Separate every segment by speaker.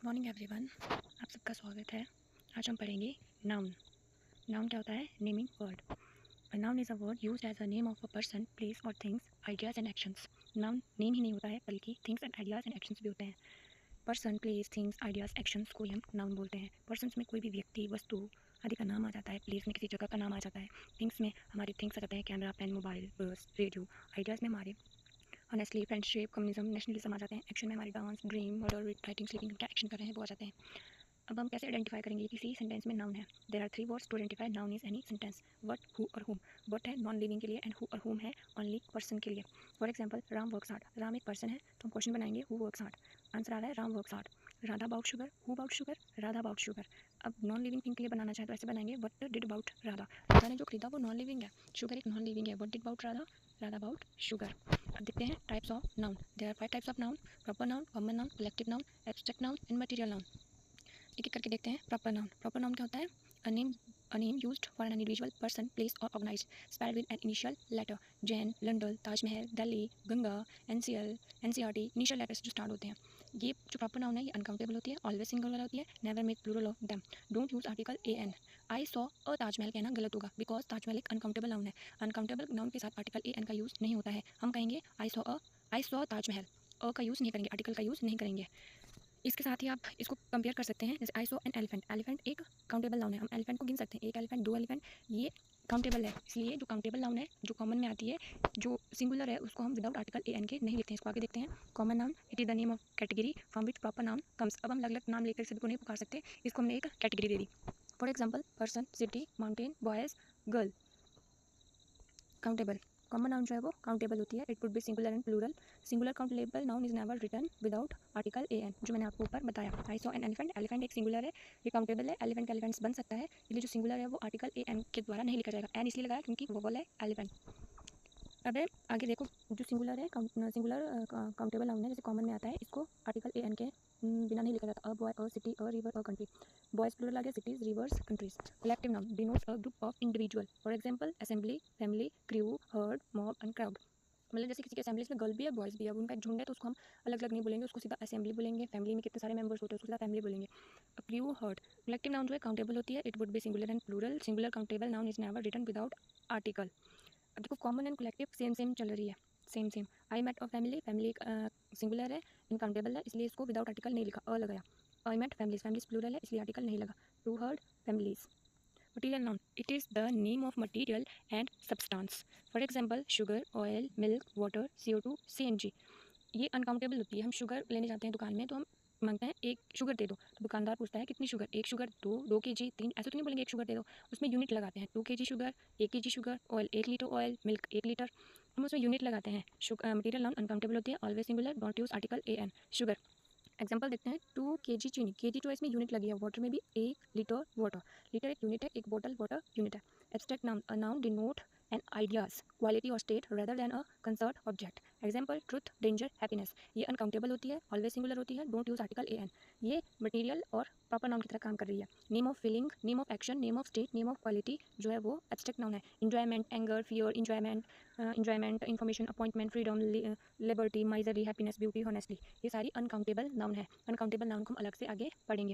Speaker 1: Morning everyone, आप सबका स्वागत है। आज हम पढ़ेंगे नाउन। नाउन क्या होता है? Naming word. A noun is a word used as a name of a person, place और things, ideas and actions. Noun name ही नहीं होता है बल्कि things and ideas and actions भी होते हैं। Person, place, things, ideas, actions को ही हम नाउन बोलते हैं। पर्सन्स में कोई भी व्यक्ति, वस्तु आदि का नाम आ जाता है। प्लेस में किसी जगह का नाम आ जाता है। थिंग्स में हमारे थिंग्स आ जाते हैं, कैमरा, पेन, मोबाइल, बस, रेडियो। आइडियाज़ में हमारे ऑनेस्टली, फ्रेंडशिप, कम्युनिज्म, नेशनलिज्म आ जाते हैं। एक्शन में हमारे dance, dream, murder, writing, sleeping, क्या एक्शन कर रहे हैं वो आ जाते हैं। अब हम कैसे आइडेंटिफाई करेंगे किसी सेंटेंस में नाउन है? There are 3 words to identify noun is any sentence. What, who और हुम। व्हाट है नॉन लिविंग के लिए एंड हु और हुम है ओनली पर्सन के लिए। For example, Ram works hard. Ram एक पर्सन है तो हम क्वेश्चन बनाएंगे हु वर्क्स हार्ड। आंसर आ रहा है Ram works hard. Radha about sugar, who about sugar, Radha about sugar. अब नॉन लिविंग थिंग के लिए बनाना चाहे तो ऐसे बनाएंगे what did about Radha. Radha ने जो खरीदा वो नॉन लिविंग है, शुगर एक नॉन लिविंग है। What did about Radha, Radha about sugar. अब देखते हैं types of noun. There are 5 types of noun: proper noun, common noun, collective noun, abstract noun and material noun. एक एक करके देखते हैं। Proper noun. प्रॉपर नाउन क्या होता है? A name used for an individual person, place और organised, spelled with an initial letter. Jane, London, Taj Mahal, Delhi, Ganga, NCL, NCERT, initial letter से जो स्टार्ट होते हैं। ये जो प्रॉपर नाउन है ये अनकाउंटेबल होती है, ऑलवेज सिंगुलर होती है, never make plural of them. Don't use article a an. I saw a Taj Mahal कहना गलत होगा बिकॉज ताजमहल एक अनकाउंटेबल नाउन है। अनकाउंटेबल नाउन के साथ आर्टिकल ए एन का यूज़ नहीं होता है। हम कहेंगे आई सॉ ताजमहल। अ का यूज़ नहीं करेंगे, आर्टिकल का यूज़ नहीं करेंगे। इसके साथ ही आप इसको कंपेयर कर सकते हैं। जैसे आई सॉ एन एलिफेंट। एलिफेंट एक काउंटेबल नाउन है, हम एलिफेंट को गिन सकते हैं, एक एलिफेंट, दो एलिफेंट, ये काउंटेबल है। इसलिए जो काउंटेबल नाउन है, जो कॉमन में आती है, जो सिंगुलर है, उसको हम विदाउट आर्टिकल ए एन के नहीं लिखते हैं। इसको आगे देखते हैं। Common noun, it is the name of category from which proper noun comes. अब हम अलग अलग नाम लेकर सभी को नहीं पुकार सकते, इसको हमने एक कैटेगरी दे दी। For example, person, city, mountain, boys, girl. Countable common noun जो है वो काउंटेबल होती है। It would be singular and plural. Singular countable noun is never written without article a an, जो मैंने आपको ऊपर बताया। I saw an elephant. Elephant एक सिंगुलर है, ये काउंटेबल है। एलिफेंट का एलिफेंट्स बन सकता है, इसलिए जो सिंगुलर है वो आर्टिकल ए एन के द्वारा नहीं लिखा जाएगा। एन इसलिए लगाया क्योंकि वो है एलिफेंट। अब आगे देखो, जो सिंगुलर है, सिंगुलर काउंटेबल नाउन है, जैसे कॉमन में आता है, इसको आर्टिकल ए एन के बिना नहीं लिखा जाता। A boy, a city, a river, a country. Boys plural आ गया, cities, rivers, countries. Collective noun denotes a group of individual. For example, assembly, family, crew, herd, mob and crowd. मतलब जैसे किसी के असेंबलीज में गर्ल भी है, boys भी है, अब उनका एक झुंड है तो उसको हम अलग अलग नहीं बोलेंगे, उसको सीधा असेंबली बोलेंगे। फैमिली में कितने सारे मेंबर्स होते हैं उसको सीधा फैमिली बोलेंगे। Crew, heard. कलेक्टिव नाउन जो है काउंटेबल होती है, it would be singular and plural. Singular countable noun is never written without article. अब देखो, common and collective same same चल रही है, same same. I met a family. Family singular है, इनकाउंटेबल है, इसलिए इसको विदाउट आर्टिकल नहीं लिखा, अ लगाया। I met families. Families plural है, इसलिए आर्टिकल नहीं लगा। Two herd families. Material noun. It is the name of material and substance. For example, sugar, oil, milk, water, CO2, CNG. ये अनकाउंटेबल होती है। हम शुगर लेने जाते हैं दुकान में तो हम मांगते हैं एक शुगर दे दो, तो दुकानदार पूछता है कितनी शुगर, एक शुगर, दो, 2 kg, 3, ऐसे तो नहीं बोलेंगे एक शुगर दे दो, उसमें यूनिट लगाते हैं। 2 kg sugar, 1 kg sugar, oil 1 litre oil, milk 1 litre, हम उसमें यूनिट लगाते हैं। मटीरियल नाउन अनकाउंटेबल होती है, always singular, don't use article a an. Sugar example देखते हैं। 2 kg चीनी। केजी तो इसमें यूनिट लगी है, वाटर में भी 1 लीटर वाटर। लीटर एक यूनिट है, एक बोतल वाटर यूनिट है। Abstract noun, a noun denote an ideas, quality और state rather than a concert object. Example, truth, danger, happiness. ये अनकाउंटेबल होती है, ऑलवेज सिंगुलर होती है, don't use article a an. ये मटीरियल और प्रॉपर नाउन की तरह काम कर रही है। Name of feeling, name of action, name of state, name of quality जो है वो एब्स्ट्रैक्ट नाउन है। Enjoyment, anger, fear, enjoyment, information, appointment, freedom, liberty, misery, happiness, beauty, honestly, ये सारी अनकाउंटेबल नाउन है। अनकाउंटेबल नाउन को हम अलग से आगे पढ़ेंगे।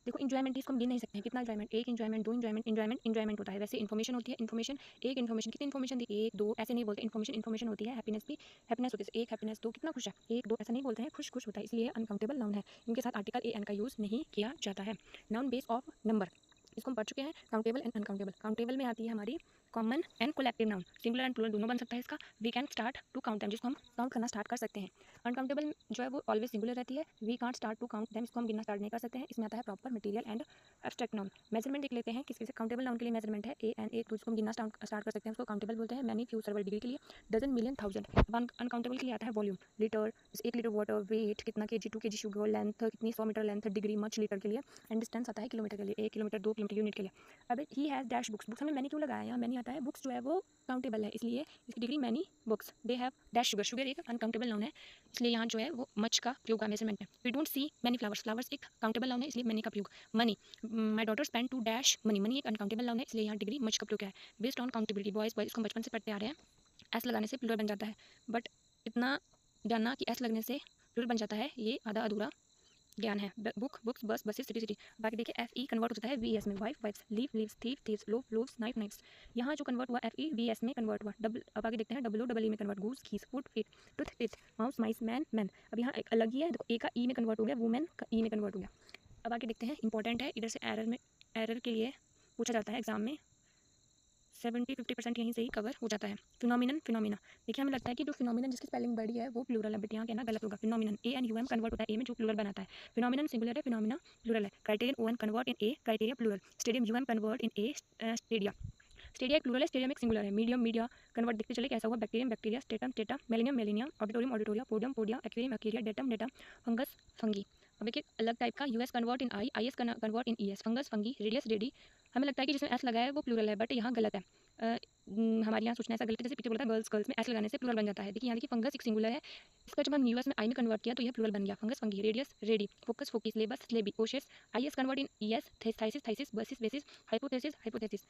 Speaker 1: देखो, इंजॉयमेंट इसको हम गिन नहीं सकते हैं, कितना इंजॉयमेंट, एक इंजॉयमेंट, दो इंजॉयमेंट, इंजॉयमेंट होता है। वैसे इन्फॉर्मेशन होती है, इन्फॉर्मेशन, एक इन्फॉर्मेशन, कितनी इन्फॉर्मेशन दी, एक दो, ऐसे नहीं बोलते। इन्फॉर्मेशन होती है। हैप्पीनेस भी हैप्पीनेस होती है, एक हैप्पीनेस, दो, कितना खुश है, एक दो, ऐसा नहीं बोलते हैं, खुश होता है, इसलिए अनकाउंटेबल नाउन है। इनके साथ आर्टिकल ए एन का यूज़ नहीं किया जाता है। नाउन बेस ऑफ नंबर, इसको हम पढ़ चुके हैं। Countable and uncountable. काउंटेबल में आती है हमारी common and collective noun, singular and plural दोनों बन सकता है इसका। We can start to count them, जिसको हम काउंट करना स्टार्ट कर सकते हैं। अनकाउंटेबल जो है वो ऑलवेज सिंगुलर रहती है, we can't start to count them, इसको हम गिनना स्टार्ट नहीं कर सकते हैं। इसमें आता है proper, material and abstract noun. Measurement देख लेते हैं, किसी काउंटेबल नाउन के लिए मेजरमेंट है ए एंड ए, तो इसको हम गिनना स्टार्ट कर सकते हैं, उसको काउंटेबल बोलते हैं। मैनी, फ्यू, सर्वर, डिग्री के लिए। Dozen, million, thousand. अनकाउंटेबल के लिए आता है volume, litre, 1 litre water, weight कितना, केजी, 2 kg शुगर, लेंथ कितनी, 100 metre length, degree, much, litre के लिए, एंड डिस्टेंस आता है किलोमीटर के लिए, 1 किलोमीटर, 2 किलोमीटर, यूनिट के लिए। अब he has dash books. Books हमें मैनी क्यों लगाया है, यहाँ मैनी आता है, बुक्स जो है वो काउंटेबल है, इसलिए इसकी degree many books. They have dash sugar. Sugar एक अनकाउंटेबल नाउन है, इसलिए यहाँ जो है वो मच का प्रयोग का मेजरमेंट है। We don't see many flowers. Flowers एक काउंटेबल नाउन है, इसलिए मैनी का प्रयोग। Money, my daughter spend too dash money. Money एक अनकाउंटेबल नाउन है, इसलिए यहाँ डिग्री मच का प्रयोग है। बेस्ड ऑन काउंटेबिलिटी, बॉयज़ इसको बचपन से पढ़ते आ रहे हैं। एस लगाने से प्लूरल बन जाता है, बट इतना जानना कि एस लगने से प्लूरल बन जाता है, ये आधा अधूरा ज्ञान है। Book books, bus buses, city city. बाकी देखिए FE कन्वर्ट हो जाता है VS में, wife wifes, leave leaves, thief thieves, loaf loaves, knife knifes. यहाँ जो कन्वर्ट हुआ FE VS में कन्वर्ट हुआ। अब आगे देखते हैं WOEE में convert, goose geese, foot feet, tooth teeth, mouse mice, man men. अब यहाँ एक अलग ही है, देखो A का E में कन्वर्ट हो गया, वुमेन का E में कन्वर्ट हो गया। अब आगे देखते हैं, इंपॉर्टेंट है, इधर से एरर के लिए पूछा जाता है एग्जाम में, 70-50% यहीं से ही कवर हो जाता है। फिनोमिना देखिए, हमें लगता है कि जो फिनोमिनन जिसकी स्पेलिंग बड़ी है वो प्लूरल है, बट यहाँ कहना गलत होगा। फिनोमिनन ANUM कन्वर्ट होता है ए में, जो प्लूरल बनाता है। फिनोमिनन सिंगुलर है, फिनोमिना प्लूरल है। Criterion ON convert in A, criteria plural. Stadium UM convert in A, stadia. Stadia एक प्लूरल है, स्टेडियम एक सिंगुलर है। मीडियम मीडिया कन्वर्ट देखते चले कैसा हुआ, bacterium bacteria, stratum strata, millennium millennia, auditorium auditoria, podium podia, aquarium aquaria, datum datum, fungus fungi. अब एक अलग टाइप का US convert in I, IS convert in ES, fungus fungi, radius ready. हमें लगता है कि जिसमें S लगा है वो प्लूरल है, बट यहाँ गलत है। हमारे यहाँ सोचना ऐसा गलत है, जैसे पीछे बोला था गर्ल्स गर्ल्स में S लगाने से प्लूरल बन जाता है। देखिए यहाँ देखिए, फंगस एक सिंगुलर है, इसका जब हम US में I में कन्वर्ट किया तो यह प्लूरल बन गया, fungus fungi. Radius radii, focus foci, syllabus syllabi, ओशेस, IS convert in ES, thesis thesis, basis basis, hypothesis hypothesis.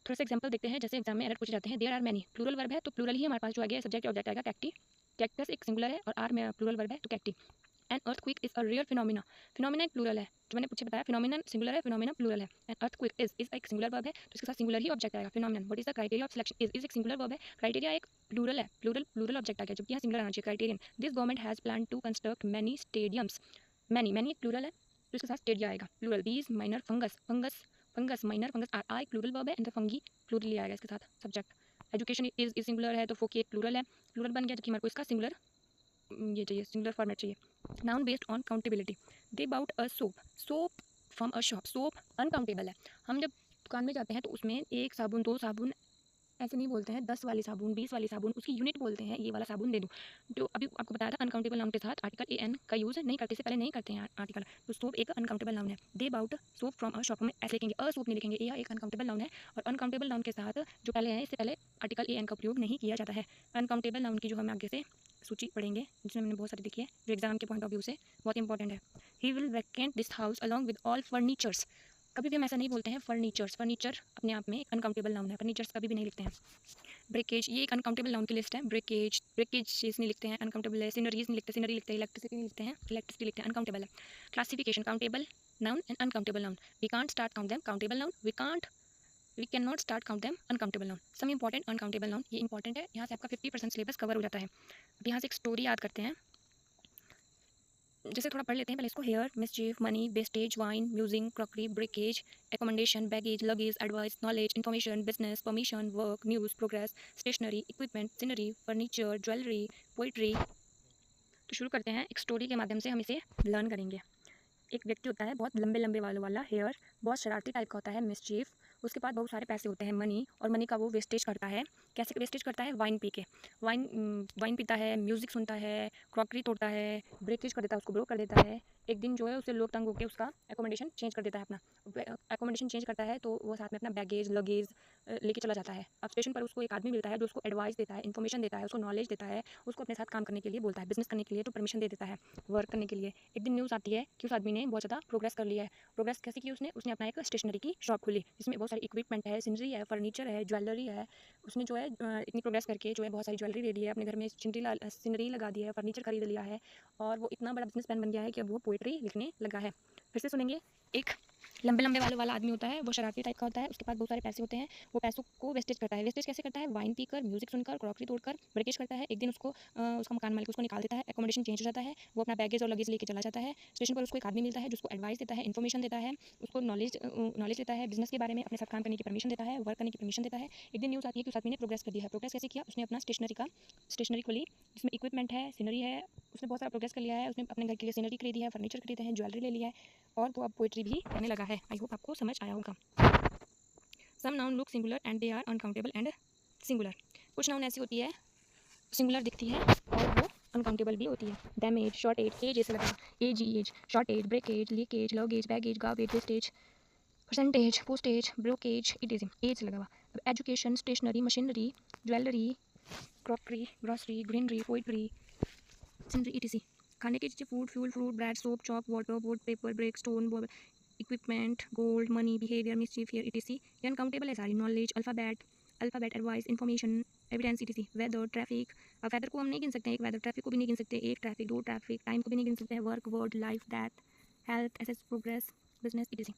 Speaker 1: थोड़ा सा एग्जांपल देखते हैं, जैसे एग्जाम में एरर पूछे जाते हैं। There are many, plural verb है तो प्लूरल ही हमारे पास जो आ गया सब्जेक्ट ऑब्जेक्ट आएगा, कैक्टी। कैक्टस एक सिंगुलर है और आर में प्लूरल वर्ब है तो cacti. An earthquake is a real phenomena, phenomena एक प्लूरल है, जो मैंने पूछे बताया, फिनोमिना सिंगुलर है, फिनोमिना प्लूरल है। एन अर्थक्वेक इज एक सिंगुलर वर्ब है तो इसके साथ सिंगुलर ही ऑब्जेक्ट आएगा, phenomenon. What is the criteria of selection, is एक सिंगुलर वर्ब है, क्राइटेरिया एक प्लूरल है, प्लूरल ऑब्जेक्ट आ गया, जबकि यहाँ सिंगुलर आना चाहिए, criterion. This government has plan to construct many stadiums, many एक प्लूरल है तो इसके साथ स्टेडिया आएगा, प्लूरल। बीज minor fungus, fungus minor, fungus I plural verb है, एंड द फंगी प्लूरल ही आएगा इसके साथ सब्जेक्ट। एजुकेशन इज सिंगुलर है तो फोकी एक प्लूरल है, प्लूरल बन गया, जबकि हमारे को इसका सिंगुलर ये चाहिए, सिंगुलर फॉर्मेट चाहिए। Noun based on countability, they bought a soap from a shop, soap uncountable है। हम जब दुकान में जाते हैं तो उसमें एक साबुन, दो साबुन ऐसे नहीं बोलते हैं, 10 वाली साबुन, 20 वाली साबुन, उसकी यूनिट बोलते हैं, ये वाला साबुन दे दो। जो अभी आपको बताया था, अनकाउंटेबल नाउन के साथ आर्टिकल AN का यूज़ नहीं करते, से पहले नहीं करते हैं आर्टिकल, तो सोप एक अनकाउंटेबल नाउन है। They bought soap from a shop, में ऐसे लिखेंगे, अ सोप नहीं लिखेंगे, यह एक अनकाउंटेबल नाउन है। और अनकाउंटेबल नाउन के साथ जो पहले है, इससे पहले आर्टिकल AN का उपयोग नहीं किया जाता है। अनकाउंटेबल नाउन की जो हम आगे से सूची पढ़ेंगे, जिसमें मैंने बहुत सारी देखी है, जो एग्जाम के पॉइंट ऑफ व्यू से बहुत इंपॉर्टेंट है। He will vacant this house along with all furnitures, कभी भी हम ऐसा नहीं बोलते हैं फर्नीचर्स, फर्नीचर अपने आप में एक अनकाउंटेबल नाउन है, फर्नीचर्स कभी भी नहीं लिखते हैं। ब्रेकेज, ये एक अनकाउंटेबल नाउन की लिस्ट है, ब्रेकेज चीज़ नहीं लिखते हैं, अनकाउंटेबल है। सीनरीज नहीं लिखते, सीनरी लिखते हैं। इलेक्ट्रिसिटी नहीं लिखते हैं, इलेक्ट्रिसिटी लिखते हैं, अनकाउंटेबल है। Classification, countable noun and uncountable noun, we can't start count them, countable noun, we can not start count them, uncountable noun. Some important uncountable noun, ये इंपॉर्टेंट है, यहाँ से आपका 50% सिलेबस कवर हो जाता है। अब यहाँ से एक स्टोरी याद करते हैं, जैसे थोड़ा पढ़ लेते हैं पहले इसको। Hair, mischief, money, wastage, wine, musing, crockery, breakage, accommodation, baggage, luggage, advice, knowledge, information, business, permission, work, news, progress, stationery, equipment, scenery, furniture, jewellery, poetry. तो शुरू करते हैं, एक स्टोरी के माध्यम से हम इसे लर्न करेंगे। एक व्यक्ति होता है बहुत लंबे लंबे बालों वाला, हेयर, बहुत शरारती टाइप का होता है, मिसचीफ, उसके पास बहुत सारे पैसे होते हैं, मनी, और मनी का वो वेस्टेज करता है। कैसे वेस्टेज करता है? वाइन पी के, वाइन पीता है, म्यूज़िक सुनता है, क्रॉकरी तोड़ता है, ब्रेकेज कर देता है, उसको ब्रोक कर देता है। एक दिन जो है उसे लोग तंग होकर उसका एकोमोडेशन चेंज कर देता है, अपना एकोमोडेशन चेंज करता है, तो वो साथ में अपना बैगेज लगेज लेके चला जाता है। अब स्टेशन पर उसको एक आदमी मिलता है जो उसको एडवाइस देता है, इन्फॉर्मेशन देता है, उसको नॉलेज देता है, उसको अपने साथ काम करने के लिए बोलता है, बिजनेस करने के लिए तो परमिशन दे देता है, वर्क करने के लिए। एक दिन न्यूज़ आती है कि उस आदमी ने बहुत ज़्यादा प्रोग्रेस कर लिया है। प्रोग्रेस कैसे की उसने अपना एक स्टेशनरी की शॉप खोली, जिसमें बहुत सारी इक्विपमेंट है, सीनरी है, फर्नीचर है, ज्वेलरी है। उसने जो है इतनी प्रोग्रेस करके जो है बहुत सारी ज्वेलरी ले ली है, अपने घर में सीनरी लगा दी है, फर्नीचर खरीद लिया है, और वो इतना बड़ा बिजनेसमैन बन गया है कि अब वो पोइट्री लिखने लगा है। फिर से सुनेंगे। एक लंबे लंबे बालों वाला आदमी होता है, वो शरारती टाइप का होता है, उसके पास बहुत सारे पैसे होते हैं, वो पैसों को वेस्टेज करता है। वेस्टेज कैसे करता है? वाइन पीकर, म्यूजिक सुनकर, क्रॉकरी तोड़कर, ब्रेकेज करता है। एक दिन उसको उसका मकान मालिक उसको निकाल देता है, एकोमोडेशन चेंज हो जाता है, वो अपना बैगेज और लगेज लेके चला जाता है। स्टेशन पर उसको एक आदमी मिलता है जो उसको एडवाइस देता है, इन्फॉर्मेशन देता है, उसको नॉलेज देता है, बिजनेस के बारे में, अपने साथ काम करने की परमिशन देता है, वर्क करने की परमिशन देता है। एक दिन न्यूज़ आती है कि उस आदमी ने प्रोग्रेस कर दिया है। प्रोग्रेस कैसे किया? उसने अपना स्टेशनरी खोली, जिसमें इक्विपमेंट है, सीनरी है, उसने बहुत सारा प्रोग्रेस कर लिया है। उसने अपने घर के लिए सीनरी खरीदी है, फर्नीचर खरीदे हैं, ज्वेलरी ले लिया है, और वो अब पोइट्री भी करने लगा है। आई होप आपको समझ आया होगा। Some noun look singular and they are uncountable and singular, कुछ नाउन ऐसी होती है सिंगुलर दिखती है और वो अनकाउंटेबल भी होती है। डैमेज, शॉर्टेज, एज ऐसे लगा, age, shortage, breakage, leakage, luggage, baggage, garbage, wastage, percentage, postage, brokerage, etc, age लगा हुआ। अब education, stationery, machinery, jewellery, crockery, grocery, greenery, poetry, scenery, etc. खाने की चीज़ें, food, fuel, fruit, bread, soap, chalk, water, board, paper, break, stone, equipment, gold, money, behaviour, mischief, hair, etc. ये uncountable है सारी। Knowledge, alphabet, advice, information, evidence, etc. Weather, traffic, अब weather को हम नहीं गिन सकते हैं एक वेदर, ट्रैफिक को भी नहीं गिन सकते एक ट्रैफिक, दो ट्रैफिक, टाइम को भी नहीं गिन सकते हैं, work, word, life, death, health, assess progress, business, etc.